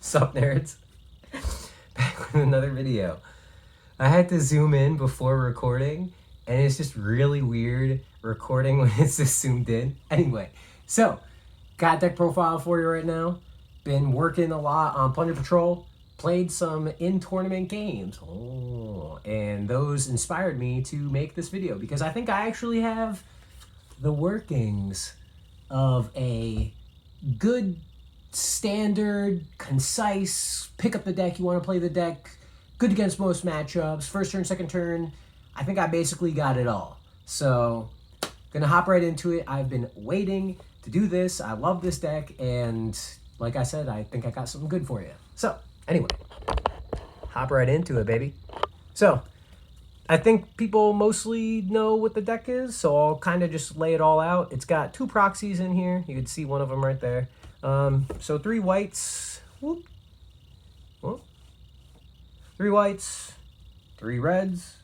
Sup, nerds? Back with another video. I had to zoom in before recording, and it's just really weird recording when it's just zoomed in. Anyway, so got deck profile for you right now. Been working a lot on Plunder Patrol. Played some in-tournament games. And those inspired me to make this video because I think I actually have the workings of a good, standard, concise, pick up the deck, you want to play the deck, good against most matchups, first turn, second turn. I think I basically got it all. So, gonna hop right into it. I've been waiting to do this. I love this deck, and like I said, I think I got something good for you. So, anyway, hop right into it, baby. So, I think people mostly know what the deck is, so I'll kind of just lay it all out. It's got 2 proxies in here. You can see one of them right there. So 3 whites, whoop, whoop. 3 whites, 3 reds.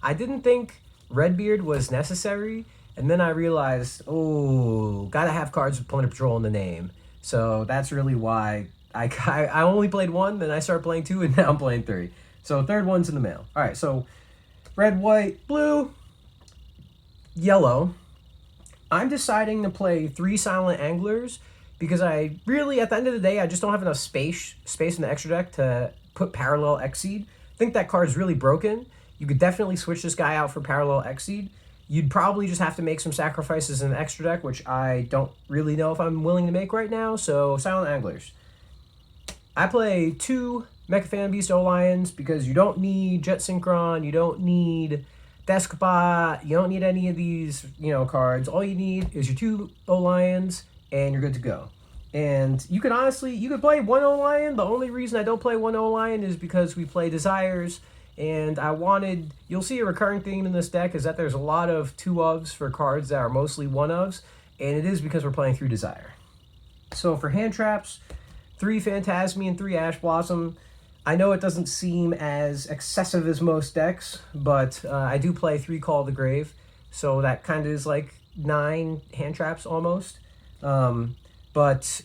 I didn't think Redbeard was necessary, and then I realized, oh, gotta have cards with Plunder Patrol in the name. So that's really why I only played 1, then I started playing 2, and now I'm playing 3. So third one's in the mail. All right, so red, white, blue, yellow. I'm deciding to play 3 Silent Anglers because I really, at the end of the day, I just don't have enough space in the extra deck to put Parallel Exceed. I think that card's really broken. You could definitely switch this guy out for Parallel Exceed. You'd probably just have to make some sacrifices in the extra deck, which I don't really know if I'm willing to make right now, so Silent Anglers. I play 2 Mecha Fan Beast O-Lions because you don't need Jet Synchron, you don't need Deskbot, you don't need any of these, cards. All you need is your 2 O-Lions, and you're good to go. And you can honestly, you could play 1 O-Lion. The only reason I don't play 1 O-Lion is because we play Desires, and you'll see a recurring theme in this deck is that there's a lot of 2-ofs for cards that are mostly 1-ofs, and it is because we're playing through Desire. So for hand traps, 3 Phantasmi and 3 Ash Blossom. I know it doesn't seem as excessive as most decks, but I do play 3 Call of the Grave, so that kind of is like 9 hand traps almost. But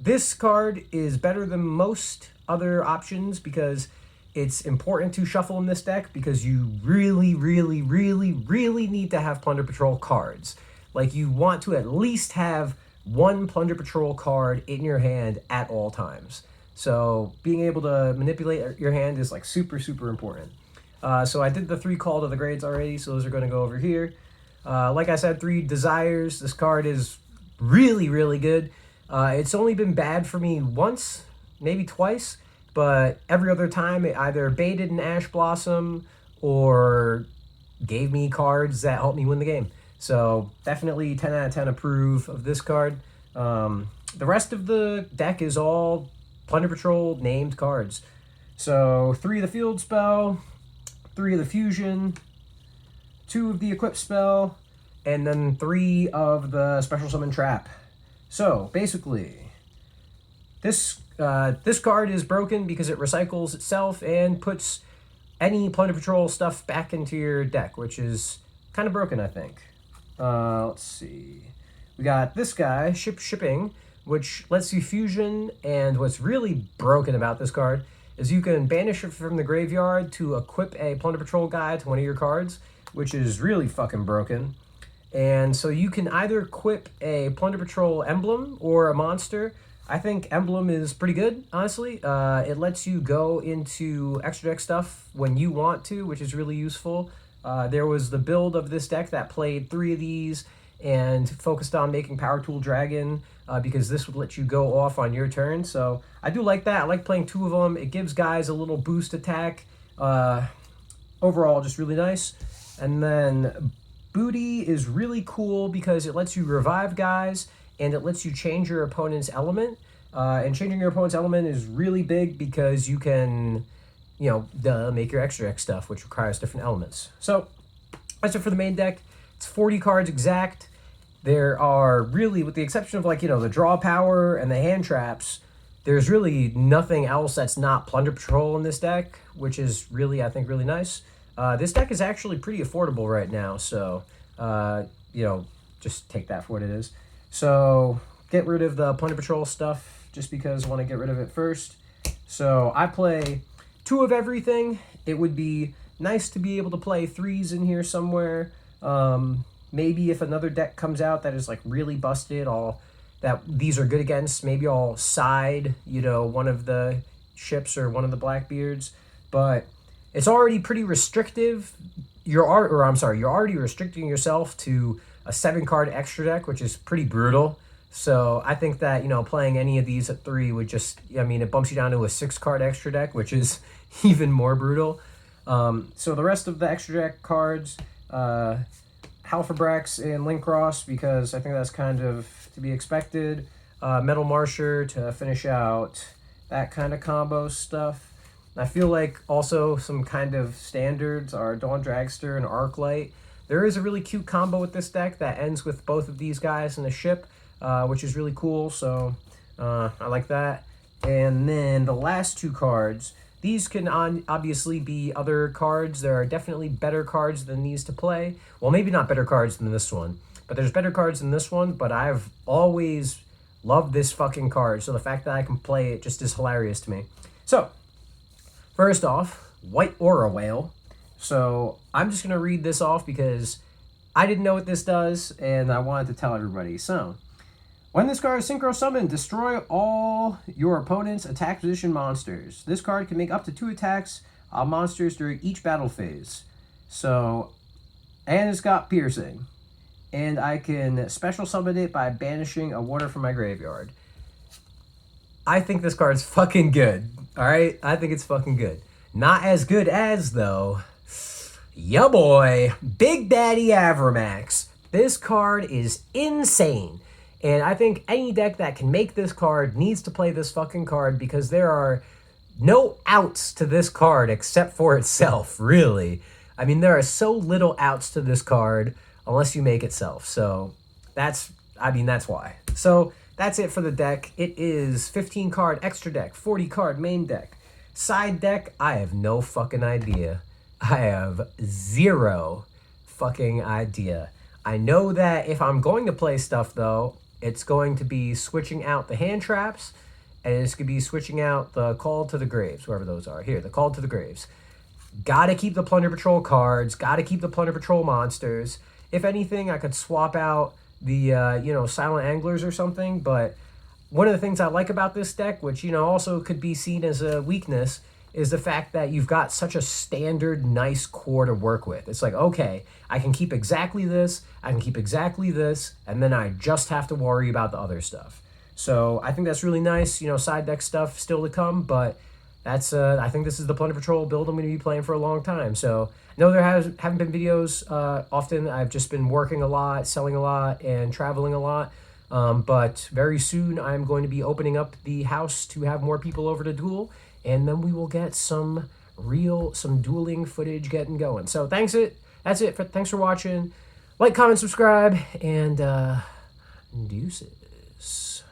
this card is better than most other options because it's important to shuffle in this deck because you really, really, really, really need to have Plunder Patrol cards. Like, you want to at least have 1 Plunder Patrol card in your hand at all times. So being able to manipulate your hand is like super, super important. So I did the 3 Call to the Grades already, so those are going to go over here. Like I said, 3 Desires. This card is really, really good. It's only been bad for me once, maybe twice, but every other time it either baited an Ash Blossom or gave me cards that helped me win the game. So definitely 10 out of 10 approve of this card. The rest of the deck is all Plunder Patrol named cards. So 3 of the Field Spell, 3 of the Fusion, 2 of the Equip Spell, and then 3 of the Special Summon Trap. So basically, this card is broken because it recycles itself and puts any Plunder Patrol stuff back into your deck, which is kind of broken, I think. Let's see. We got this guy, Shipping, which lets you fusion, and what's really broken about this card is you can banish it from the graveyard to equip a Plunder Patrol guy to one of your cards, which is really fucking broken. And so you can either equip a Plunder Patrol emblem or a monster. I think emblem is pretty good, honestly. It lets you go into extra deck stuff when you want to, which is really useful. There was the build of this deck that played 3 of these and focused on making Power Tool Dragon because this would let you go off on your turn. So I do like that. I like playing 2 of them. It gives guys a little boost attack. Overall, just really nice. And then Booty is really cool because it lets you revive guys and it lets you change your opponent's element. And changing your opponent's element is really big because you can, make your extra deck stuff, which requires different elements. So that's it for the main deck. It's 40 cards exact. There are really, with the exception of the draw power and the hand traps, there's really nothing else that's not Plunder Patrol in this deck, which is really, I think, really nice. This deck is actually pretty affordable right now, so, just take that for what it is. So get rid of the Plunder Patrol stuff. just because I want to get rid of it first. So I play 2 of everything. It would be nice to be able to play 3s in here somewhere. Maybe if another deck comes out that is like really busted, that these are good against, maybe I'll side, one of the ships or one of the Blackbeards. But it's already pretty restrictive. You're already restricting yourself to a 7-card extra deck, which is pretty brutal. So I think that, playing any of these at 3 would just, it bumps you down to a 6-card extra deck, which is even more brutal. So the rest of the extra deck cards, Halfabrax and Linkross, because I think that's kind of to be expected. Metal Marsher to finish out that kind of combo stuff. I feel like also some kind of standards are Dawn Dragster and Arclight. There is a really cute combo with this deck that ends with both of these guys in a ship, which is really cool, so I like that. And then the last 2 cards, these can obviously be other cards. There are definitely better cards than these to play. Well, maybe not better cards than this one, but there's better cards than this one, but I've always loved this fucking card, so the fact that I can play it just is hilarious to me. So, first off, White Aura Whale. So I'm just going to read this off because I didn't know what this does, and I wanted to tell everybody. So, when this card is Synchro Summoned, destroy all your opponent's attack position monsters. This card can make up to 2 attacks on monsters during each battle phase. So, and it's got Piercing. And I can special summon it by banishing a water from my graveyard. I think this card's fucking good. Alright? I think it's fucking good. Not as good as, though, ya boy, Big Daddy Avramax. This card is insane. And I think any deck that can make this card needs to play this fucking card because there are no outs to this card except for itself, really. There are so little outs to this card unless you make itself. So that's why. So that's it for the deck. It is 15-card extra deck, 40-card main deck. Side deck, I have no fucking idea. I have 0 fucking idea. I know that if I'm going to play stuff, though, it's going to be switching out the hand traps, and it's going to be switching out the Call to the Graves, wherever those are. Here, the Call to the Graves. Gotta keep the Plunder Patrol cards. Gotta keep the Plunder Patrol monsters. If anything, I could swap out the, Silent Anglers or something, but one of the things I like about this deck, which, also could be seen as a weakness, is the fact that you've got such a standard, nice core to work with. It's like, okay, I can keep exactly this, I can keep exactly this, and then I just have to worry about the other stuff. So I think that's really nice. Side deck stuff still to come, but that's I think this is the Plunder Patrol build I'm going to be playing for a long time. So I know there haven't been videos often. I've just been working a lot, selling a lot, and traveling a lot. But very soon I'm going to be opening up the house to have more people over to duel, and then we will get some dueling footage getting going. So that's it. Thanks for watching. Like, comment, subscribe, and deuces.